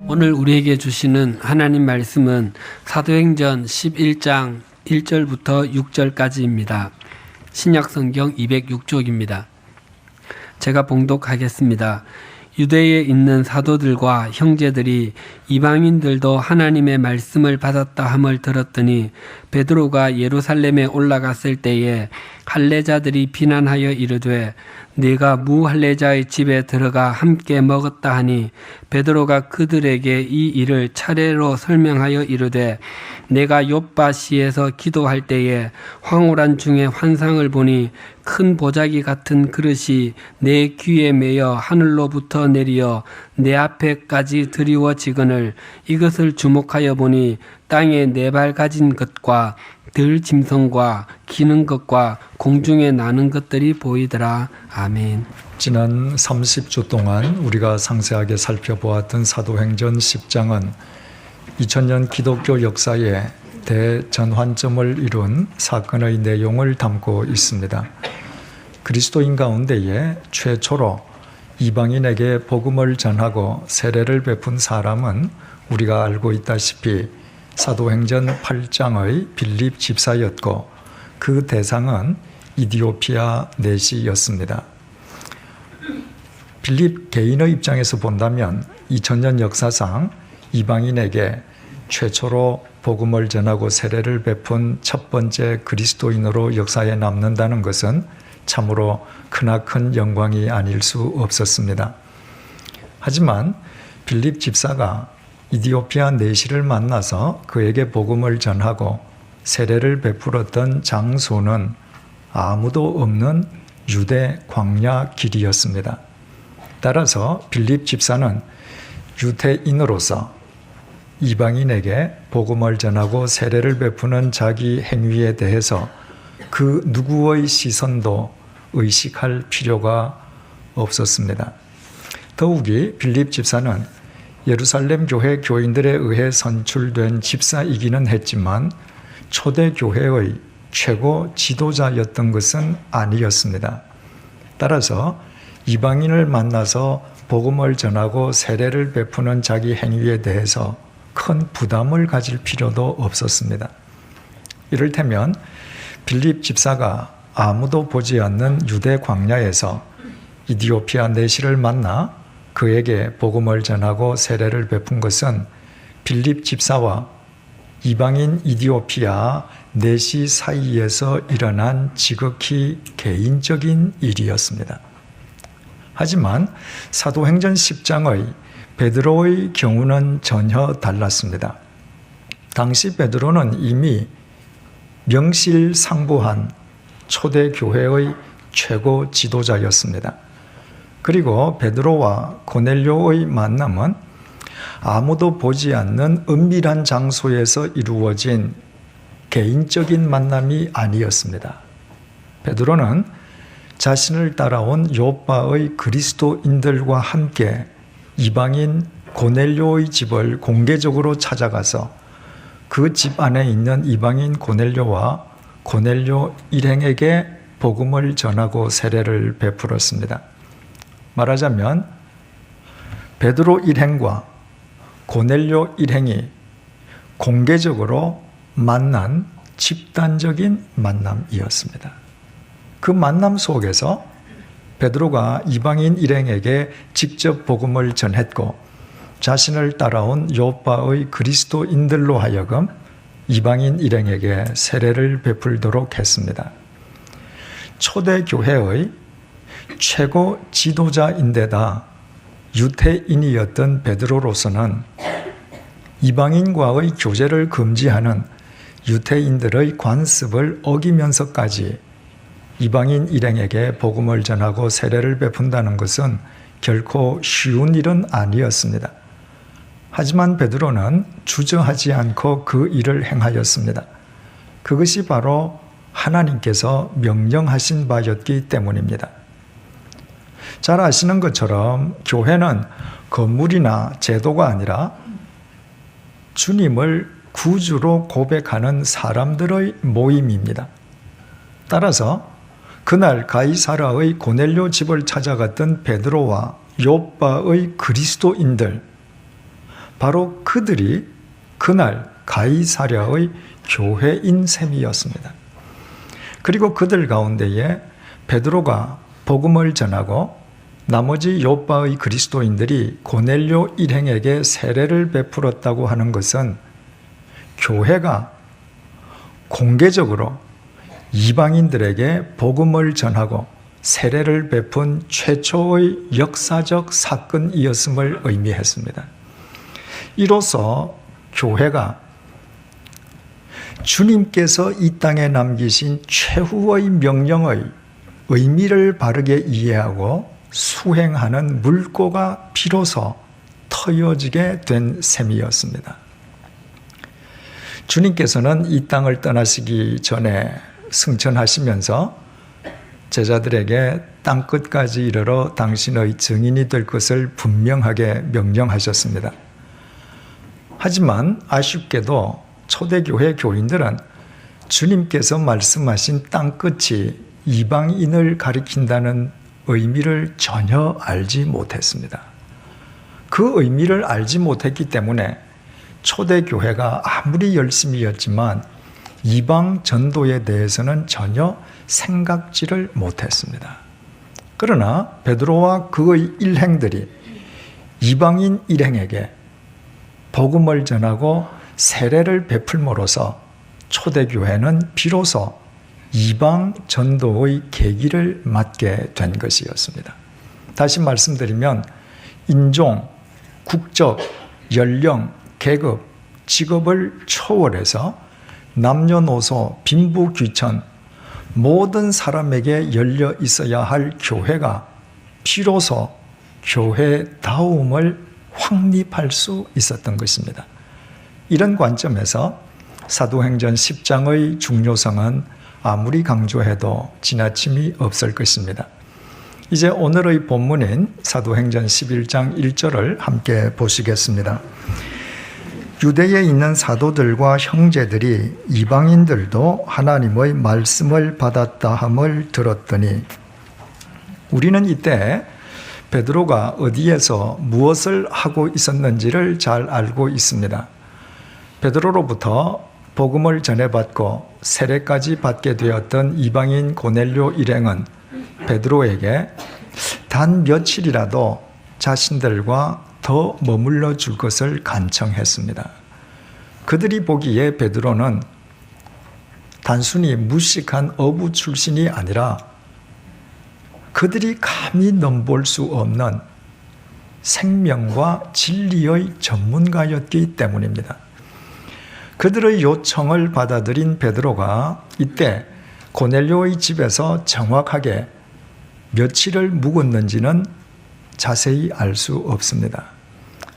오늘 우리에게 주시는 하나님 말씀은 사도행전 11장 1절부터 6절까지입니다. 신약성경 206쪽입니다. 제가 봉독하겠습니다. 유대에 있는 사도들과 형제들이 이방인들도 하나님의 말씀을 받았다 함을 들었더니 베드로가 예루살렘에 올라갔을 때에 할례자들이 비난하여 이르되 네가 무할례자의 집에 들어가 함께 먹었다 하니 베드로가 그들에게 이 일을 차례로 설명하여 이르되 내가 욥바시에서 기도할 때에 황홀한 중에 환상을 보니 큰 보자기 같은 그릇이 내 귀에 매여 하늘로부터 내리어 내 앞에까지 드리워지거늘 이것을 주목하여 보니 땅에 네 발 가진 것과 들 짐승과 기는 것과 공중에 나는 것들이 보이더라. 아멘. 지난 30주 동안 우리가 상세하게 살펴보았던 사도행전 10장은 2000년 기독교 역사의 대전환점을 이룬 사건의 내용을 담고 있습니다. 그리스도인 가운데에 최초로 이방인에게 복음을 전하고 세례를 베푼 사람은 우리가 알고 있다시피 사도행전 8장의 빌립 집사였고 그 대상은 이디오피아 내시였습니다. 빌립 개인의 입장에서 본다면 2000년 역사상 이방인에게 최초로 복음을 전하고 세례를 베푼 첫 번째 그리스도인으로 역사에 남는다는 것은 참으로 크나큰 영광이 아닐 수 없었습니다. 하지만 빌립 집사가 이디오피아 내시를 만나서 그에게 복음을 전하고 세례를 베풀었던 장소는 아무도 없는 유대 광야 길이었습니다. 따라서 빌립 집사는 유대인으로서 이방인에게 복음을 전하고 세례를 베푸는 자기 행위에 대해서 그 누구의 시선도 의식할 필요가 없었습니다. 더욱이 빌립 집사는 예루살렘 교회 교인들에 의해 선출된 집사이기는 했지만 초대 교회의 최고 지도자였던 것은 아니었습니다. 따라서 이방인을 만나서 복음을 전하고 세례를 베푸는 자기 행위에 대해서 큰 부담을 가질 필요도 없었습니다. 이를테면 빌립 집사가 아무도 보지 않는 유대 광야에서 이디오피아 내시를 만나 그에게 복음을 전하고 세례를 베푼 것은 빌립 집사와 이방인 이디오피아 내시 사이에서 일어난 지극히 개인적인 일이었습니다. 하지만 사도행전 10장의 베드로의 경우는 전혀 달랐습니다. 당시 베드로는 이미 명실상부한 초대교회의 최고 지도자였습니다. 그리고 베드로와 고넬료의 만남은 아무도 보지 않는 은밀한 장소에서 이루어진 개인적인 만남이 아니었습니다. 베드로는 자신을 따라온 욥바의 그리스도인들과 함께 이방인 고넬료의 집을 공개적으로 찾아가서 그 집 안에 있는 이방인 고넬료와 고넬료 일행에게 복음을 전하고 세례를 베풀었습니다. 말하자면 베드로 일행과 고넬료 일행이 공개적으로 만난 집단적인 만남이었습니다. 그 만남 속에서 베드로가 이방인 일행에게 직접 복음을 전했고 자신을 따라온 욥바의 그리스도인들로 하여금 이방인 일행에게 세례를 베풀도록 했습니다. 초대교회의 최고 지도자인데다 유대인이었던 베드로로서는 이방인과의 교제를 금지하는 유대인들의 관습을 어기면서까지 이방인 일행에게 복음을 전하고 세례를 베푼다는 것은 결코 쉬운 일은 아니었습니다. 하지만 베드로는 주저하지 않고 그 일을 행하였습니다. 그것이 바로 하나님께서 명령하신 바였기 때문입니다. 잘 아시는 것처럼 교회는 건물이나 제도가 아니라 주님을 구주로 고백하는 사람들의 모임입니다. 따라서 그날 가이사라의 고넬료 집을 찾아갔던 베드로와 욥바의 그리스도인들, 바로 그들이 그날 가이사랴의 교회인 셈이었습니다. 그리고 그들 가운데에 베드로가 복음을 전하고 나머지 요빠의 그리스도인들이 고넬료 일행에게 세례를 베풀었다고 하는 것은 교회가 공개적으로 이방인들에게 복음을 전하고 세례를 베푼 최초의 역사적 사건이었음을 의미했습니다. 이로써 교회가 주님께서 이 땅에 남기신 최후의 명령의 의미를 바르게 이해하고 수행하는 물꼬가 비로소 터여지게 된 셈이었습니다. 주님께서는 이 땅을 떠나시기 전에 승천하시면서 제자들에게 땅끝까지 이르러 당신의 증인이 될 것을 분명하게 명령하셨습니다. 하지만 아쉽게도 초대교회 교인들은 주님께서 말씀하신 땅끝이 이방인을 가리킨다는 의미를 전혀 알지 못했습니다. 그 의미를 알지 못했기 때문에 초대교회가 아무리 열심히였지만 이방 전도에 대해서는 전혀 생각지를 못했습니다. 그러나 베드로와 그의 일행들이 이방인 일행에게 복음을 전하고 세례를 베풀므로써 초대교회는 비로소 이방 전도의 계기를 맞게 된 것이었습니다. 다시 말씀드리면 인종, 국적, 연령, 계급, 직업을 초월해서 남녀노소, 빈부귀천 모든 사람에게 열려 있어야 할 교회가 비로소 교회다움을 확립할 수 있었던 것입니다. 이런 관점에서 사도행전 10장의 중요성은 아무리 강조해도 지나침이 없을 것입니다. 이제 오늘의 본문인 사도행전 11장 1절을 함께 보시겠습니다. 유대에 있는 사도들과 형제들이 이방인들도 하나님의 말씀을 받았다 함을 들었더니, 우리는 이때 베드로가 어디에서 무엇을 하고 있었는지를 잘 알고 있습니다. 베드로로부터 복음을 전해받고 세례까지 받게 되었던 이방인 고넬료 일행은 베드로에게 단 며칠이라도 자신들과 더 머물러 줄 것을 간청했습니다. 그들이 보기에 베드로는 단순히 무식한 어부 출신이 아니라 그들이 감히 넘볼 수 없는 생명과 진리의 전문가였기 때문입니다. 그들의 요청을 받아들인 베드로가 이때 고넬료의 집에서 정확하게 며칠을 묵었는지는 자세히 알 수 없습니다.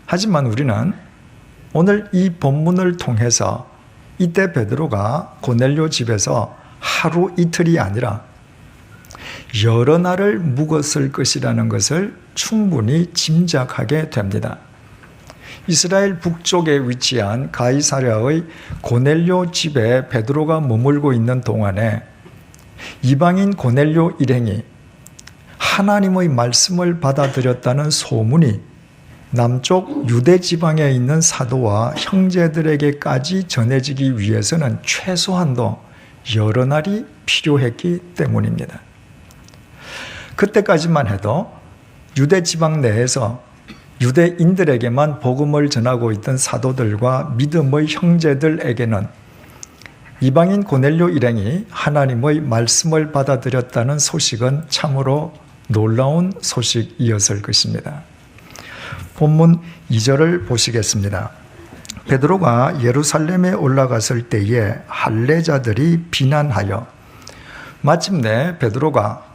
하지만 우리는 오늘 이 본문을 통해서 이때 베드로가 고넬료 집에서 하루 이틀이 아니라 여러 날을 묵었을 것이라는 것을 충분히 짐작하게 됩니다. 이스라엘 북쪽에 위치한 가이사랴의 고넬료 집에 베드로가 머물고 있는 동안에 이방인 고넬료 일행이 하나님의 말씀을 받아들였다는 소문이 남쪽 유대 지방에 있는 사도와 형제들에게까지 전해지기 위해서는 최소한도 여러 날이 필요했기 때문입니다. 그때까지만 해도 유대 지방 내에서 유대인들에게만 복음을 전하고 있던 사도들과 믿음의 형제들에게는 이방인 고넬료 일행이 하나님의 말씀을 받아들였다는 소식은 참으로 놀라운 소식이었을 것입니다. 본문 2절을 보시겠습니다. 베드로가 예루살렘에 올라갔을 때에 할례자들이 비난하여 마침내 베드로가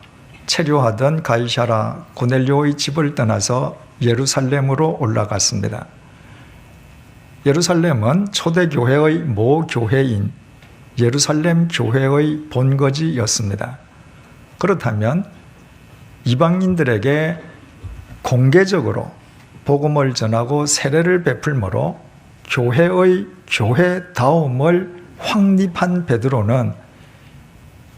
체류하던 가이사랴 고넬료의 집을 떠나서 예루살렘으로 올라갔습니다. 예루살렘은 초대교회의 모교회인 예루살렘 교회의 본거지였습니다. 그렇다면 이방인들에게 공개적으로 복음을 전하고 세례를 베풀므로 교회의 교회다움을 확립한 베드로는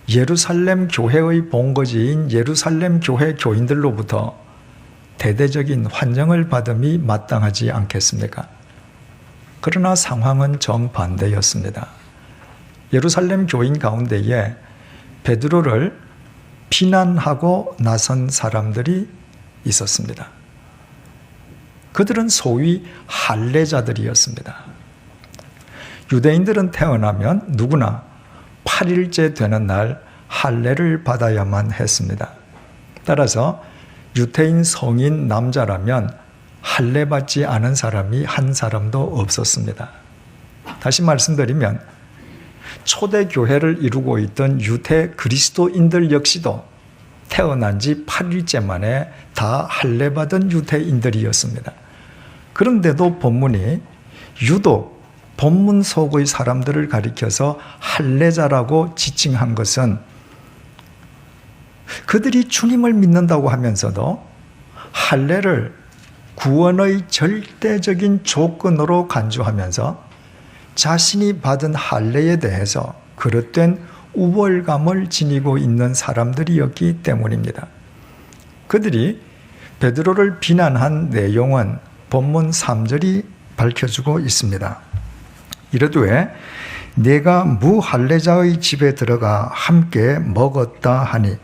예루살렘 교회의 본거지인 예루살렘 교회 교인들로부터 대대적인 환영을 받음이 마땅하지 않겠습니까? 그러나 상황은 정반대였습니다. 예루살렘 교인 가운데에 베드로를 비난하고 나선 사람들이 있었습니다. 그들은 소위 할례자들이었습니다. 유대인들은 태어나면 누구나 8일째 되는 날 할례를 받아야만 했습니다. 따라서 유대인 성인 남자라면 할례 받지 않은 사람이 한 사람도 없었습니다. 다시 말씀드리면 초대교회를 이루고 있던 유대 그리스도인들 역시도 태어난 지 8일째 만에 다 할례 받은 유대인들이었습니다. 그런데도 본문이 유독 본문 속의 사람들을 가리켜서 할례자라고 지칭한 것은 그들이 주님을 믿는다고 하면서도 할례를 구원의 절대적인 조건으로 간주하면서 자신이 받은 할례에 대해서 그릇된 우월감을 지니고 있는 사람들이었기 때문입니다. 그들이 베드로를 비난한 내용은 본문 3절이 밝혀주고 있습니다. 이르되 내가 무할례자의 집에 들어가 함께 먹었다 하니,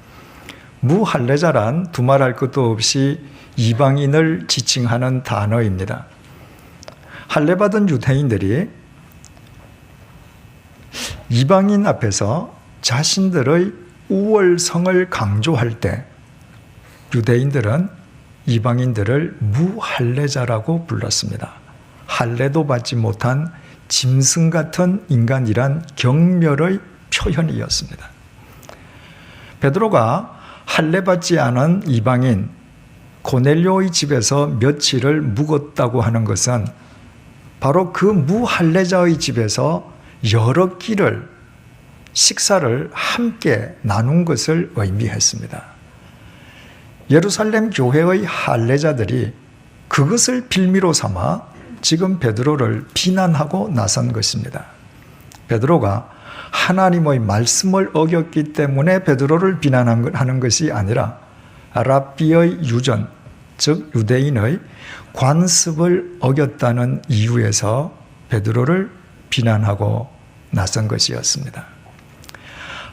무할례자란 두말할 것도 없이 이방인을 지칭하는 단어입니다. 할례받은 유대인들이 이방인 앞에서 자신들의 우월성을 강조할 때 유대인들은 이방인들을 무할례자라고 불렀습니다. 할례도 받지 못한 짐승 같은 인간이란 경멸의 표현이었습니다. 베드로가 할례받지 않은 이방인 고넬료의 집에서 며칠을 묵었다고 하는 것은 바로 그 무할례자의 집에서 여러 끼를 식사를 함께 나눈 것을 의미했습니다. 예루살렘 교회의 할례자들이 그것을 빌미로 삼아 지금 베드로를 비난하고 나선 것입니다. 베드로가 하나님의 말씀을 어겼기 때문에 베드로를 비난하는 것이 아니라 랍비의 유전, 즉 유대인의 관습을 어겼다는 이유에서 베드로를 비난하고 나선 것이었습니다.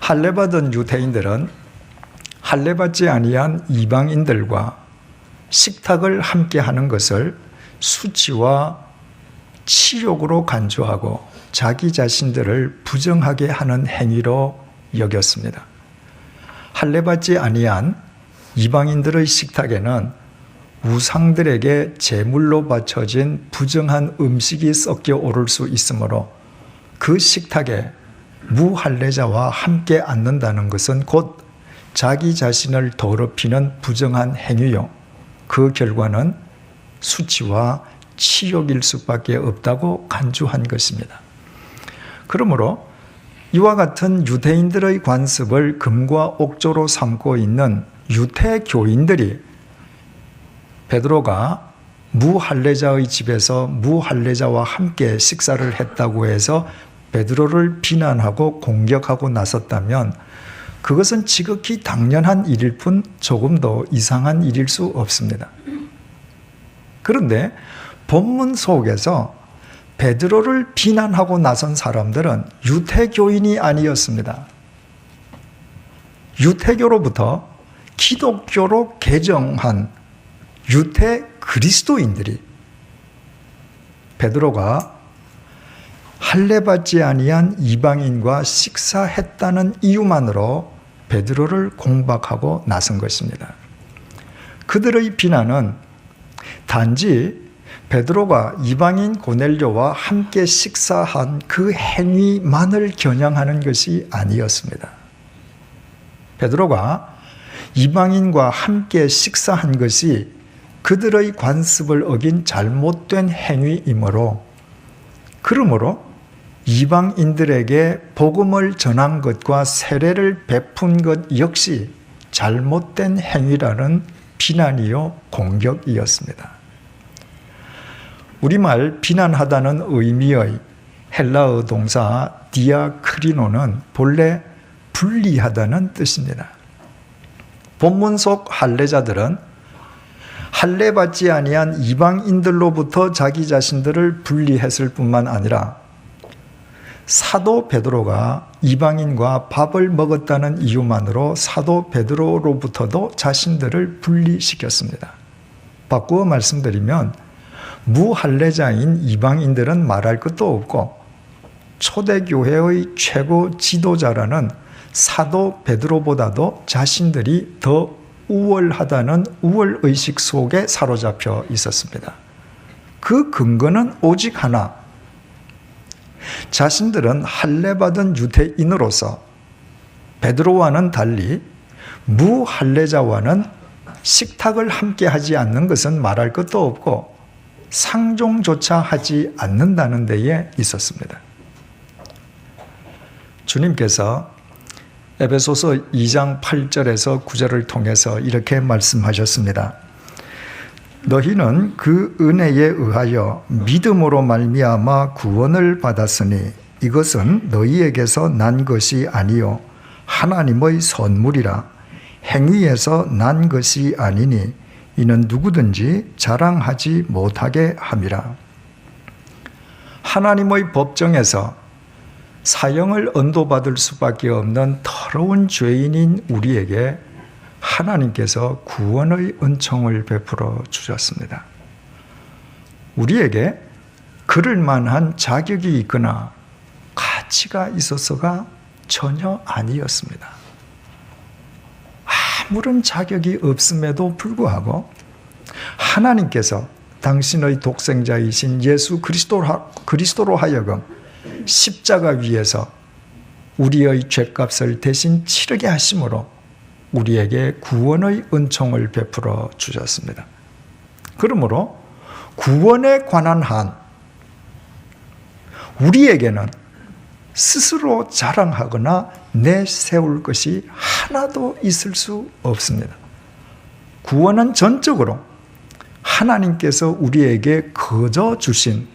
할례받은 유대인들은 할례받지 아니한 이방인들과 식탁을 함께 하는 것을 수치와 치욕으로 간주하고 자기 자신들을 부정하게 하는 행위로 여겼습니다. 할례받지 아니한 이방인들의 식탁에는 우상들에게 제물로 바쳐진 부정한 음식이 섞여 오를 수 있으므로 그 식탁에 무할례자와 함께 앉는다는 것은 곧 자기 자신을 더럽히는 부정한 행위요, 그 결과는 수치와 치욕일 수밖에 없다고 간주한 것입니다. 그러므로 이와 같은 유대인들의 관습을 금과 옥조로 삼고 있는 유대교인들이 베드로가 무할례자의 집에서 무할례자와 함께 식사를 했다고 해서 베드로를 비난하고 공격하고 나섰다면 그것은 지극히 당연한 일일 뿐 조금 더 이상한 일일 수 없습니다. 그런데 본문 속에서 베드로를 비난하고 나선 사람들은 유대교인이 아니었습니다. 유대교로부터 기독교로 개정한 유대 그리스도인들이 베드로가 할례받지 아니한 이방인과 식사했다는 이유만으로 베드로를 공박하고 나선 것입니다. 그들의 비난은 단지 베드로가 이방인 고넬료와 함께 식사한 그 행위만을 겨냥하는 것이 아니었습니다. 베드로가 이방인과 함께 식사한 것이 그들의 관습을 어긴 잘못된 행위이므로, 그러므로 이방인들에게 복음을 전한 것과 세례를 베푼 것 역시 잘못된 행위라는 비난이요 공격이었습니다. 우리말 비난하다는 의미의 헬라어 동사 디아크리노는 본래 분리하다는 뜻입니다. 본문 속 할례자들은 할례 받지 아니한 이방인들로부터 자기 자신들을 분리했을 뿐만 아니라 사도 베드로가 이방인과 밥을 먹었다는 이유만으로 사도 베드로로부터도 자신들을 분리시켰습니다. 바꾸어 말씀드리면 무할례자인 이방인들은 말할 것도 없고 초대교회의 최고 지도자라는 사도 베드로보다도 자신들이 더 우월하다는 우월의식 속에 사로잡혀 있었습니다. 그 근거는 오직 하나, 자신들은 할례받은 유대인으로서 베드로와는 달리 무할례자와는 식탁을 함께 하지 않는 것은 말할 것도 없고 상종조차 하지 않는다는 데에 있었습니다. 주님께서 에베소서 2장 8절에서 9절을 통해서 이렇게 말씀하셨습니다. 너희는 그 은혜에 의하여 믿음으로 말미암아 구원을 받았으니 이것은 너희에게서 난 것이 아니요 하나님의 선물이라. 행위에서 난 것이 아니니 이는 누구든지 자랑하지 못하게 함이라. 하나님의 법정에서 사형을 언도받을 수밖에 없는 더러운 죄인인 우리에게 하나님께서 구원의 은총을 베풀어 주셨습니다. 우리에게 그럴 만한 자격이 있거나 가치가 있어서가 전혀 아니었습니다. 아무런 자격이 없음에도 불구하고 하나님께서 당신의 독생자이신 예수 그리스도로 하여금 십자가 위에서 우리의 죄값을 대신 치르게 하심으로 우리에게 구원의 은총을 베풀어 주셨습니다. 그러므로 구원에 관한 한 우리에게는 스스로 자랑하거나 내세울 것이 하나도 있을 수 없습니다. 구원은 전적으로 하나님께서 우리에게 거저 주신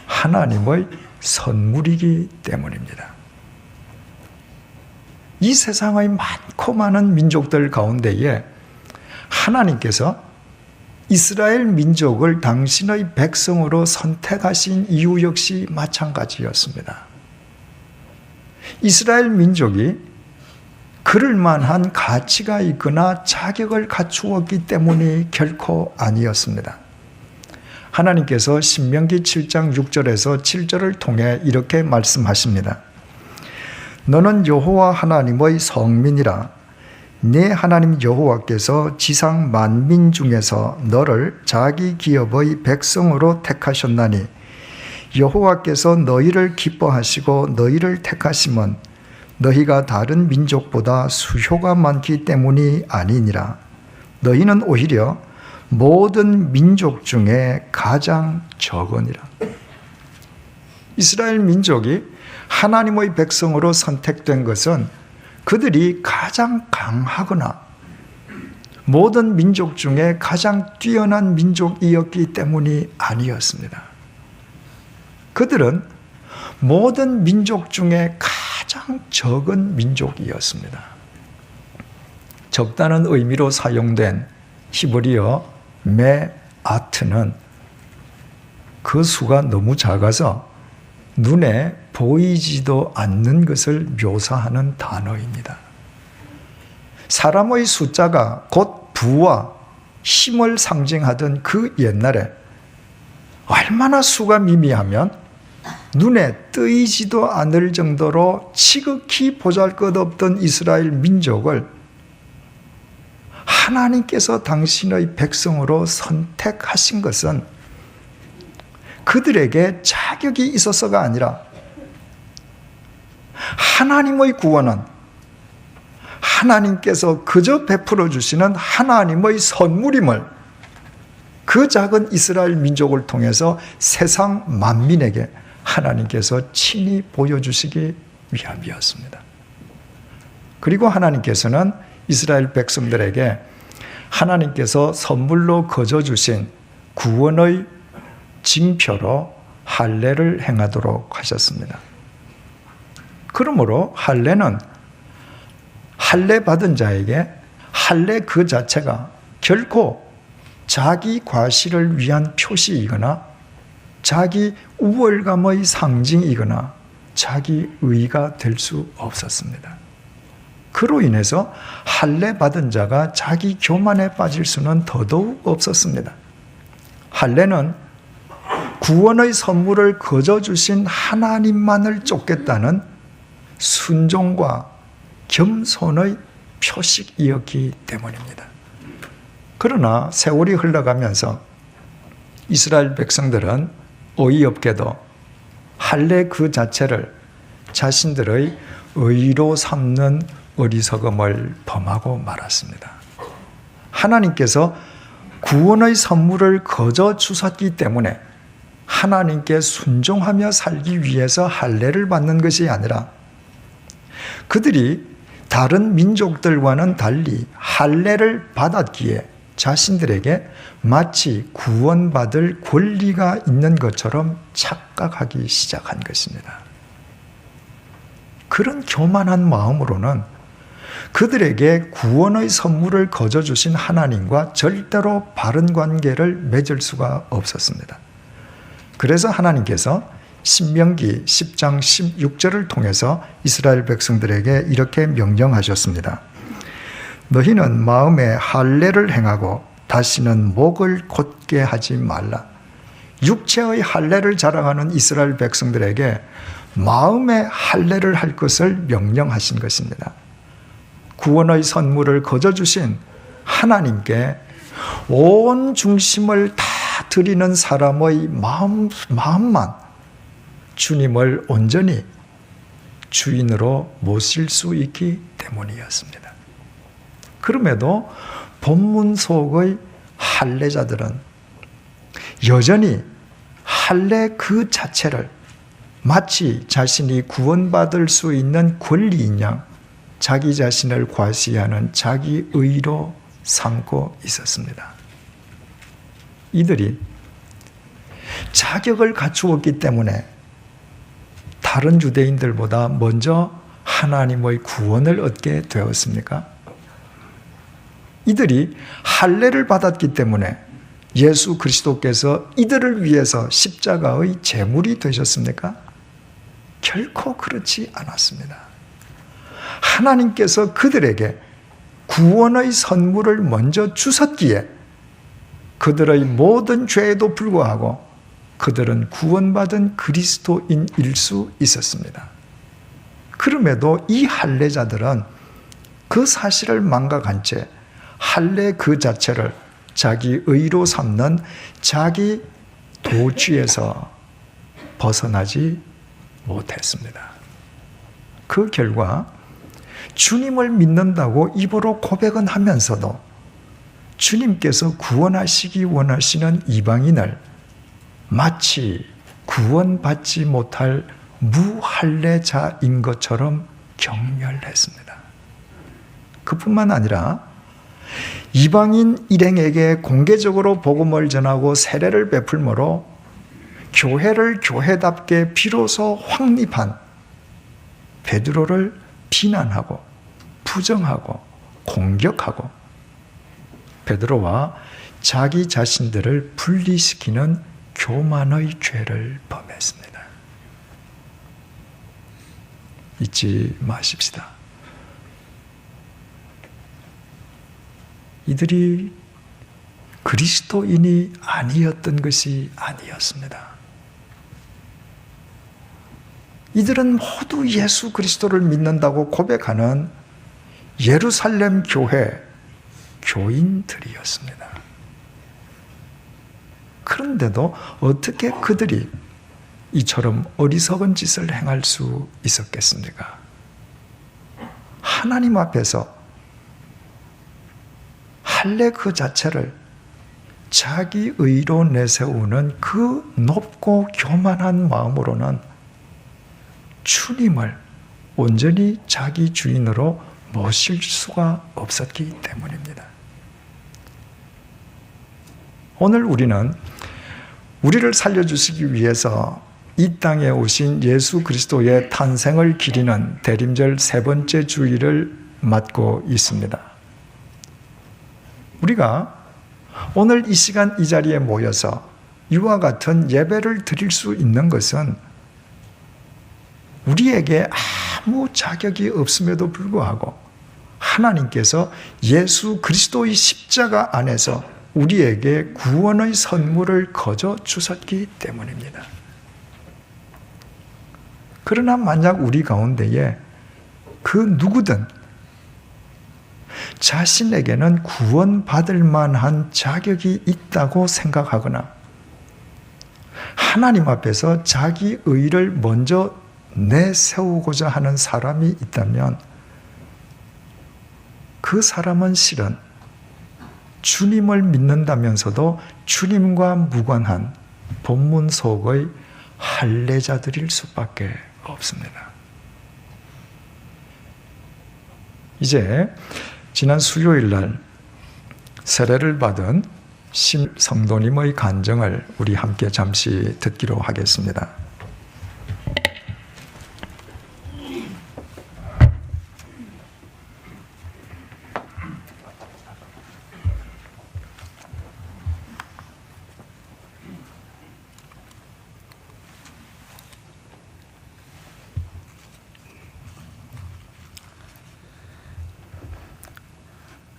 하나님의 선물이기 때문입니다. 이 세상의 많고 많은 민족들 가운데에 하나님께서 이스라엘 민족을 당신의 백성으로 선택하신 이유 역시 마찬가지였습니다. 이스라엘 민족이 그럴 만한 가치가 있거나 자격을 갖추었기 때문이 결코 아니었습니다. 하나님께서 신명기 7장 6절에서 7절을 통해 이렇게 말씀하십니다. 너는 여호와 하나님의 성민이라. 네 하나님 여호와께서 지상 만민 중에서 너를 자기 기업의 백성으로 택하셨나니 여호와께서 너희를 기뻐하시고 너희를 택하심은 너희가 다른 민족보다 수효가 많기 때문이 아니니라. 너희는 오히려 모든 민족 중에 가장 적으니라. 이스라엘 민족이 하나님의 백성으로 선택된 것은 그들이 가장 강하거나 모든 민족 중에 가장 뛰어난 민족이었기 때문이 아니었습니다. 그들은 모든 민족 중에 가장 적은 민족이었습니다. 적다는 의미로 사용된 히브리어 메아트는 그 수가 너무 작아서 눈에 보이지도 않는 것을 묘사하는 단어입니다. 사람의 숫자가 곧 부와 힘을 상징하던 그 옛날에 얼마나 수가 미미하면 눈에 뜨이지도 않을 정도로 지극히 보잘것없던 이스라엘 민족을 하나님께서 당신의 백성으로 선택하신 것은 그들에게 자격이 있어서가 아니라 하나님의 구원은 하나님께서 그저 베풀어 주시는 하나님의 선물임을 그 작은 이스라엘 민족을 통해서 세상 만민에게 하나님께서 친히 보여주시기 위함이었습니다. 그리고 하나님께서는 이스라엘 백성들에게 하나님께서 선물로 거저 주신 구원의 징표로 할례를 행하도록 하셨습니다. 그러므로 할례는 할례 받은 자에게 할례 그 자체가 결코 자기 과시를 위한 표시이거나 자기 우월감의 상징이거나 자기 의가 될 수 없었습니다. 그로 인해서 할례 받은 자가 자기 교만에 빠질 수는 더더욱 없었습니다. 할례는 구원의 선물을 거저 주신 하나님만을 쫓겠다는 순종과 겸손의 표식이었기 때문입니다. 그러나 세월이 흘러가면서 이스라엘 백성들은 어이없게도 할례 그 자체를 자신들의 의로 삼는 어리석음을 범하고 말았습니다. 하나님께서 구원의 선물을 거저 주셨기 때문에 하나님께 순종하며 살기 위해서 할례를 받는 것이 아니라 그들이 다른 민족들과는 달리 할례를 받았기에 자신들에게 마치 구원받을 권리가 있는 것처럼 착각하기 시작한 것입니다. 그런 교만한 마음으로는 그들에게 구원의 선물을 거저 주신 하나님과 절대로 바른 관계를 맺을 수가 없었습니다. 그래서 하나님께서 신명기 10장 16절을 통해서 이스라엘 백성들에게 이렇게 명령하셨습니다. 너희는 마음에 할례를 행하고 다시는 목을 곧게 하지 말라. 육체의 할례를 자랑하는 이스라엘 백성들에게 마음의 할례를 할 것을 명령하신 것입니다. 구원의 선물을 거저 주신 하나님께 온 중심을 다 드리는 사람의 마음만 주님을 온전히 주인으로 모실 수 있기 때문이었습니다. 그럼에도 본문 속의 할례자들은 여전히 할례 그 자체를 마치 자신이 구원받을 수 있는 권리인 양 자기 자신을 과시하는 자기 의로 삼고 있었습니다. 이들이 자격을 갖추었기 때문에 다른 유대인들보다 먼저 하나님의 구원을 얻게 되었습니까? 이들이 할례를 받았기 때문에 예수 그리스도께서 이들을 위해서 십자가의 제물이 되셨습니까? 결코 그렇지 않았습니다. 하나님께서 그들에게 구원의 선물을 먼저 주셨기에 그들의 모든 죄에도 불구하고 그들은 구원받은 그리스도인일 수 있었습니다. 그럼에도 이 할례자들은 그 사실을 망각한 채 할례 그 자체를 자기 의로 삼는 자기 도취에서 벗어나지 못했습니다. 그 결과 주님을 믿는다고 입으로 고백은 하면서도 주님께서 구원하시기 원하시는 이방인을 마치 구원받지 못할 무할례자인 것처럼 경멸했습니다. 그뿐만 아니라 이방인 일행에게 공개적으로 복음을 전하고 세례를 베풀므로 교회를 교회답게 비로소 확립한 베드로를 비난하고 부정하고 공격하고 베드로와 자기 자신들을 분리시키는 교만의 죄를 범했습니다. 잊지 마십시다. 이들이 그리스도인이 아니었던 것이 아니었습니다. 이들은 모두 예수 그리스도를 믿는다고 고백하는 예루살렘 교회 교인들이었습니다. 그런데도 어떻게 그들이 이처럼 어리석은 짓을 행할 수 있었겠습니까? 하나님 앞에서 할례 그 자체를 자기 의로 내세우는 그 높고 교만한 마음으로는 주님을 온전히 자기 주인으로 모실 수가 없었기 때문입니다. 오늘 우리는 우리를 살려주시기 위해서 이 땅에 오신 예수 그리스도의 탄생을 기리는 대림절 세 번째 주일을 맞고 있습니다. 우리가 오늘 이 시간 이 자리에 모여서 이와 같은 예배를 드릴 수 있는 것은 우리에게 아무 자격이 없음에도 불구하고 하나님께서 예수 그리스도의 십자가 안에서 우리에게 구원의 선물을 거저 주셨기 때문입니다. 그러나 만약 우리 가운데에 그 누구든 자신에게는 구원받을 만한 자격이 있다고 생각하거나 하나님 앞에서 자기 의를 먼저 내세우고자 하는 사람이 있다면 그 사람은 실은 주님을 믿는다면서도 주님과 무관한 본문 속의 할례자들일 수밖에 없습니다. 이제 지난 수요일 날 세례를 받은 신 성도님의 간증을 우리 함께 잠시 듣기로 하겠습니다.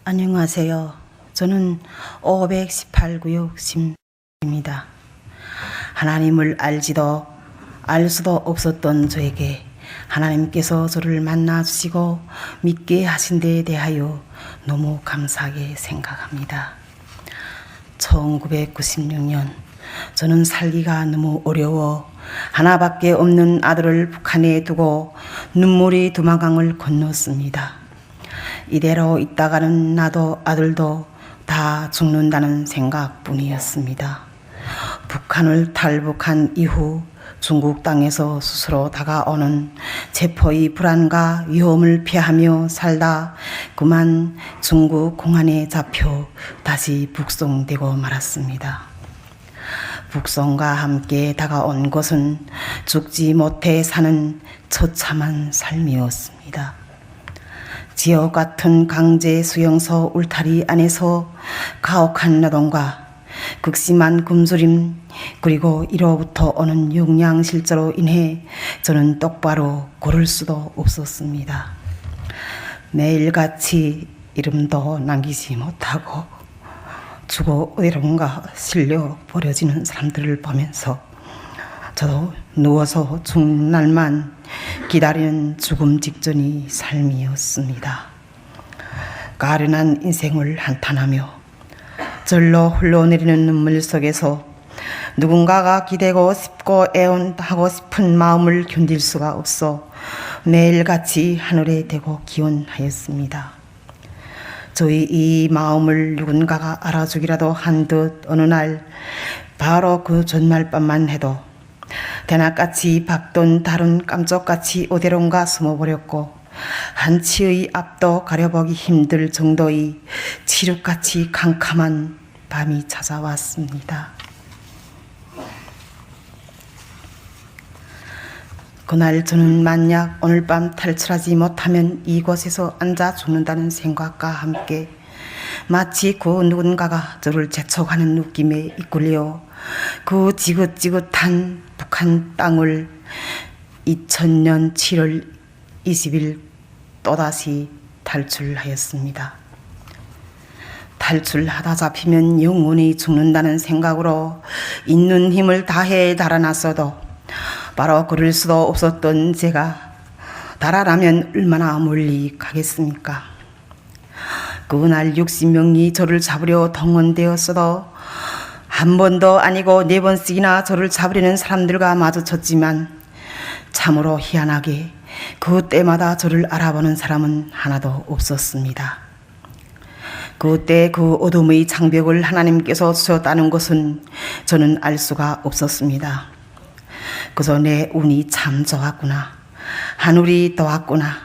안녕하세요. 저는 518구역 심입니다. 하나님을 알지도 알 수도 없었던 저에게 하나님께서 저를 만나주시고 믿게 하신 데에 대하여 너무 감사하게 생각합니다. 1996년 저는 살기가 너무 어려워 하나밖에 없는 아들을 북한에 두고 눈물이 두마강을 건넜습니다. 이대로 있다가는 나도 아들도 다 죽는다는 생각뿐이었습니다. 북한을 탈북한 이후 중국 땅에서 스스로 다가오는 체포의 불안과 위험을 피하며 살다 그만 중국 공안에 잡혀 다시 북송되고 말았습니다. 북송과 함께 다가온 것은 죽지 못해 사는 처참한 삶이었습니다. 지옥 같은 강제 수용소 울타리 안에서 가혹한 노동과 극심한 굶주림 그리고 이로부터 오는 영양실조로 인해 저는 똑바로 걸을 수도 없었습니다. 매일같이 이름도 남기지 못하고 죽어 어디론가 실려 버려지는 사람들을 보면서 저도 누워서 죽는 날만 기다리는 죽음 직전의 삶이었습니다. 가련한 인생을 한탄하며 절로 흘러내리는 눈물 속에서 누군가가 기대고 싶고 애원하고 싶은 마음을 견딜 수가 없어 매일같이 하늘에 대고 기원하였습니다. 저희 이 마음을 누군가가 알아주기라도 한 듯 어느 날 바로 그 전날 밤만 해도 대낮같이 박돈 다른 깜짝같이 어디론가 숨어버렸고 한치의 앞도 가려보기 힘들 정도의 칠흑같이 캄캄한 밤이 찾아왔습니다. 그날 저는 만약 오늘 밤 탈출하지 못하면 이곳에서 앉아 죽는다는 생각과 함께 마치 그 누군가가 저를 재촉하는 느낌에 이끌려 그 지긋지긋한 북한 땅을 2000년 7월 20일 또다시 탈출하였습니다. 탈출하다 잡히면 영원히 죽는다는 생각으로 있는 힘을 다해 달아났어도 바로 그럴 수도 없었던 제가 달아나면 얼마나 멀리 가겠습니까? 그날 60명이 저를 잡으려 동원되었어도 한 번도 아니고 4번씩이나 저를 잡으려는 사람들과 마주쳤지만 참으로 희한하게 그때마다 저를 알아보는 사람은 하나도 없었습니다. 그때 그 어둠의 장벽을 하나님께서 주셨다는 것은 저는 알 수가 없었습니다. 그저 내 운이 참 좋았구나, 하늘이 도왔구나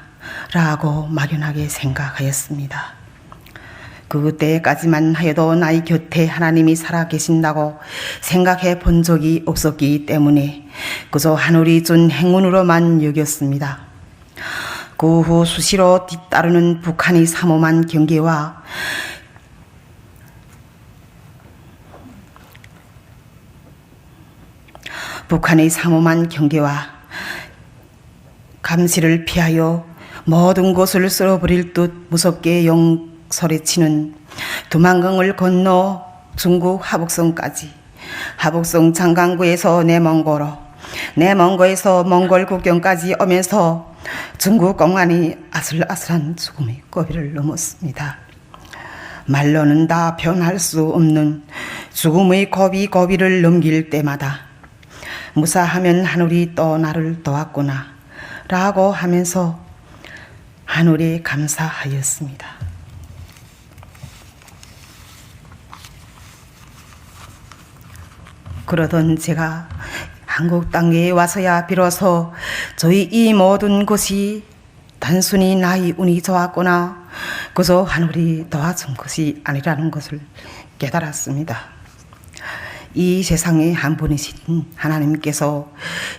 라고 막연하게 생각하였습니다. 그때까지만 해도 나의 곁에 하나님이 살아계신다고 생각해 본 적이 없었기 때문에 그저 하늘이 준 행운으로만 여겼습니다. 그 후 수시로 뒤따르는 북한이 삼엄한 경계와 북한의 삼엄한 경계와 감시를 피하여 모든 곳을 쓸어버릴 듯 무섭게 용서리치는 두만강을 건너 중국 하북성까지, 하북성 장강구에서 내몽고에서 몽골 국경까지 오면서 중국 공안이 아슬아슬한 죽음의 고비를 넘었습니다. 말로는 다 표현할 수 없는 죽음의 고비를 넘길 때마다 무사하면 하늘이 또 나를 도왔구나 라고 하면서 하늘에 감사하였습니다. 그러던 제가 한국 땅에 와서야 비로소 저희 이 모든 것이 단순히 나의 운이 좋았거나 그저 하늘이 도와준 것이 아니라는 것을 깨달았습니다. 이 세상에 한 분이신 하나님께서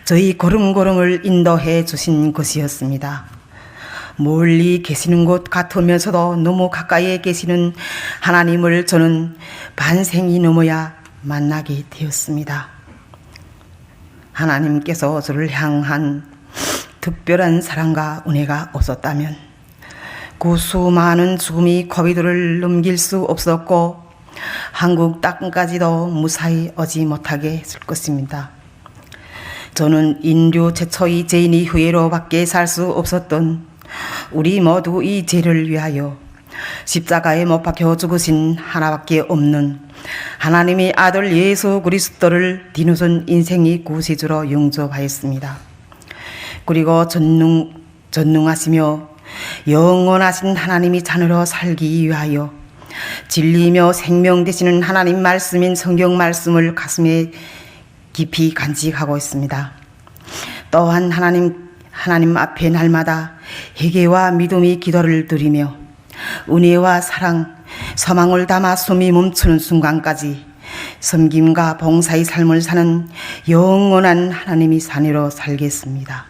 저희 걸음걸음을 인도해 주신 것이었습니다. 멀리 계시는 것 같으면서도 너무 가까이에 계시는 하나님을 저는 반생이 넘어야 만나게 되었습니다. 하나님께서 저를 향한 특별한 사랑과 은혜가 없었다면 그 수많은 죽음의 고비들을 넘길 수 없었고 한국 땅까지도 무사히 오지 못하게 했을 것입니다. 저는 인류 최초의 죄인의 후예로밖에 살 수 없었던 우리 모두 이 죄를 위하여 십자가에 못 박혀 죽으신 하나밖에 없는 하나님의 아들 예수 그리스도를 뒤늦은 인생의 구세주로 영접하였습니다. 그리고 전능하시며 영원하신 하나님의 자녀로 살기 위하여 진리며 생명 되시는 하나님 말씀인 성경 말씀을 가슴에 깊이 간직하고 있습니다. 또한 하나님 앞에 날마다 회개와 믿음의 기도를 드리며 은혜와 사랑, 소망을 담아 숨이 멈추는 순간까지 섬김과 봉사의 삶을 사는 영원한 하나님의 자녀로 살겠습니다.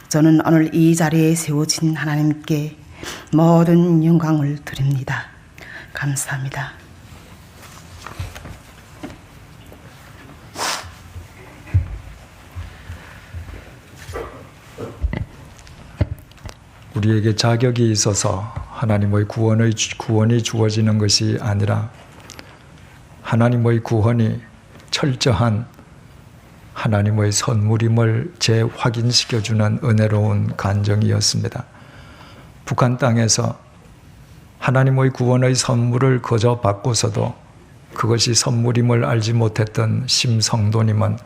저는 오늘 이 자리에 세워진 하나님께 모든 영광을 드립니다. 감사합니다. 우리에게 자격이 있어서 하나님의 구원이 주어지는 것이 아니라 하나님의 구원이 철저한 하나님의 선물임을 재확인시켜주는 은혜로운 간정이었습니다. 북한 땅에서 하나님의 구원의 선물을 거저 받고서도 그것이 선물임을 알지 못했던 심성도님은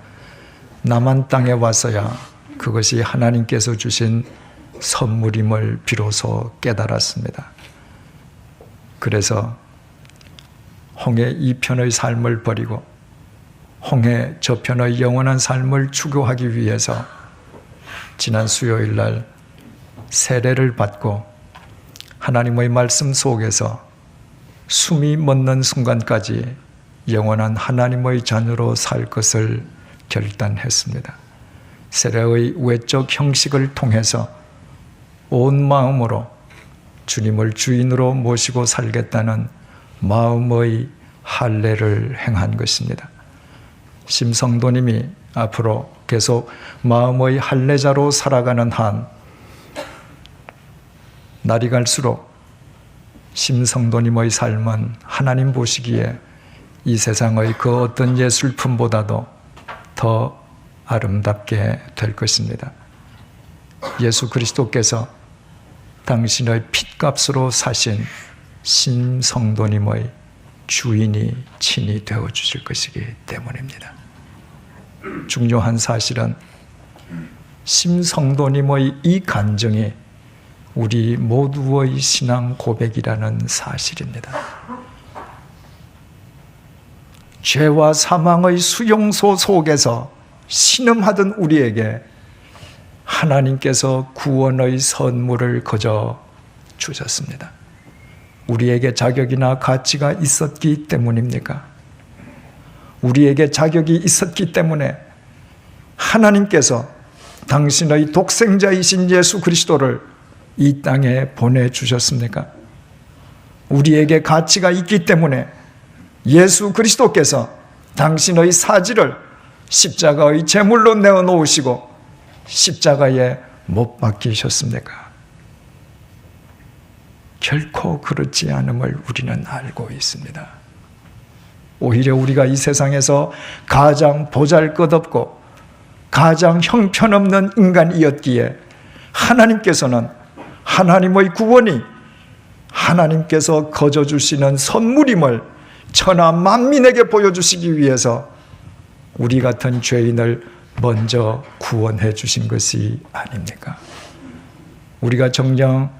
남한 땅에 와서야 그것이 하나님께서 주신 선물임을 비로소 깨달았습니다. 그래서 홍해 이편의 삶을 버리고 홍해 저편의 영원한 삶을 추구하기 위해서 지난 수요일 날 세례를 받고 하나님의 말씀 속에서 숨이 멎는 순간까지 영원한 하나님의 자녀로 살 것을 결단했습니다. 세례의 외적 형식을 통해서 온 마음으로 주님을 주인으로 모시고 살겠다는 마음의 할례를 행한 것입니다. 심성도님이 앞으로 계속 마음의 할례자로 살아가는 한 날이 갈수록 심성도님의 삶은 하나님 보시기에 이 세상의 그 어떤 예술품보다도 더 아름답게 될 것입니다. 예수 그리스도께서 당신의 핏값으로 사신 심성도님의 주인이 친히 되어주실 것이기 때문입니다. 중요한 사실은 심성도님의 이 간증이 우리 모두의 신앙 고백이라는 사실입니다. 죄와 사망의 수용소 속에서 신음하던 우리에게 하나님께서 구원의 선물을 거저 주셨습니다. 우리에게 자격이나 가치가 있었기 때문입니까? 우리에게 자격이 있었기 때문에 하나님께서 당신의 독생자이신 예수 그리스도를 이 땅에 보내주셨습니까? 우리에게 가치가 있기 때문에 예수 그리스도께서 당신의 사지를 십자가의 제물로 내어놓으시고 십자가에 못 박히셨습니까? 결코 그렇지 않음을 우리는 알고 있습니다. 오히려 우리가 이 세상에서 가장 보잘것없고 가장 형편없는 인간이었기에 하나님께서는 하나님의 구원이 하나님께서 거저주시는 선물임을 천하 만민에게 보여주시기 위해서 우리 같은 죄인을 먼저 구원해 주신 것이 아닙니까? 우리가 정녕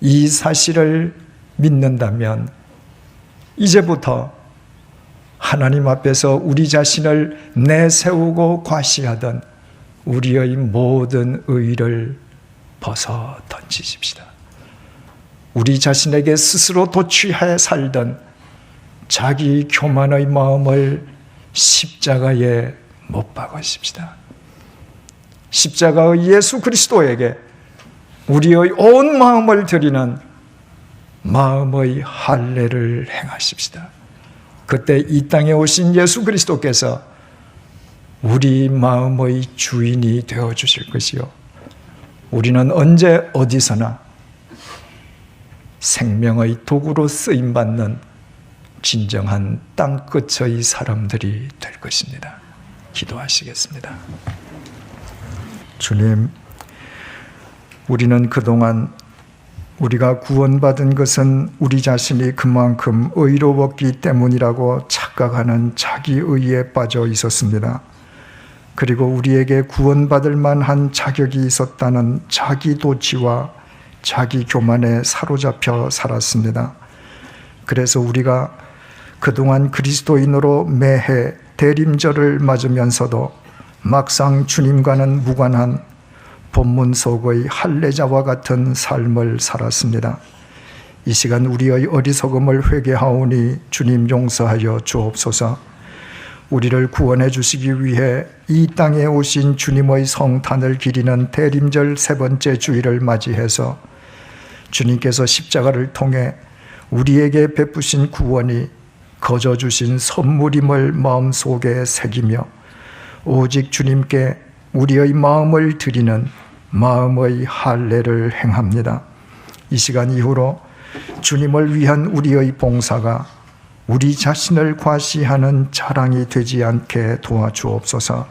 이 사실을 믿는다면 이제부터 하나님 앞에서 우리 자신을 내세우고 과시하던 우리의 모든 의를 벗어 던지십시다. 우리 자신에게 스스로 도취해 살던 자기 교만의 마음을 십자가에 못 박으십시다. 십자가의 예수 그리스도에게 우리의 온 마음을 드리는 마음의 할례를 행하십시다. 그때 이 땅에 오신 예수 그리스도께서 우리 마음의 주인이 되어 주실 것이요, 우리는 언제 어디서나 생명의 도구로 쓰임받는 진정한 땅끝의 사람들이 될 것입니다. 기도하시겠습니다. 주님, 우리는 그동안 우리가 구원받은 것은 우리 자신이 그만큼 의로웠기 때문이라고 착각하는 자기의에 빠져 있었습니다. 그리고 우리에게 구원받을 만한 자격이 있었다는 자기도취와 자기 교만에 사로잡혀 살았습니다. 그래서 우리가 그동안 그리스도인으로 매해 대림절을 맞으면서도 막상 주님과는 무관한 본문 속의 할례자와 같은 삶을 살았습니다. 이 시간 우리의 어리석음을 회개하오니 주님 용서하여 주옵소서. 우리를 구원해 주시기 위해 이 땅에 오신 주님의 성탄을 기리는 대림절 세 번째 주일을 맞이해서 주님께서 십자가를 통해 우리에게 베푸신 구원이 거저 주신 선물임을 마음속에 새기며 오직 주님께 우리의 마음을 드리는 마음의 할례를 행합니다. 이 시간 이후로 주님을 위한 우리의 봉사가 우리 자신을 과시하는 자랑이 되지 않게 도와주옵소서.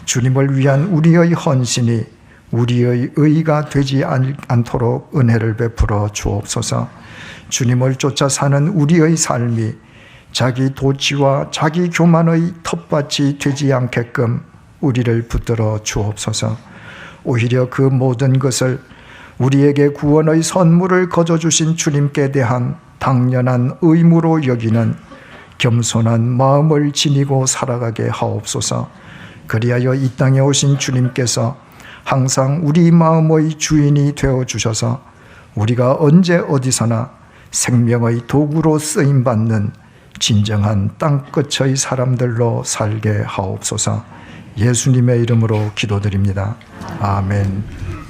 주님을 위한 우리의 헌신이 우리의 의가 되지 않도록 은혜를 베풀어 주옵소서. 주님을 쫓아 사는 우리의 삶이 자기 도취와 자기 교만의 텃밭이 되지 않게끔 우리를 붙들어 주옵소서. 오히려 그 모든 것을 우리에게 구원의 선물을 거저 주신 주님께 대한 당연한 의무로 여기는 겸손한 마음을 지니고 살아가게 하옵소서. 그리하여 이 땅에 오신 주님께서 항상 우리 마음의 주인이 되어 주셔서 우리가 언제 어디서나 생명의 도구로 쓰임받는 진정한 땅끝의 사람들로 살게 하옵소서. 예수님의 이름으로 기도드립니다. 아멘.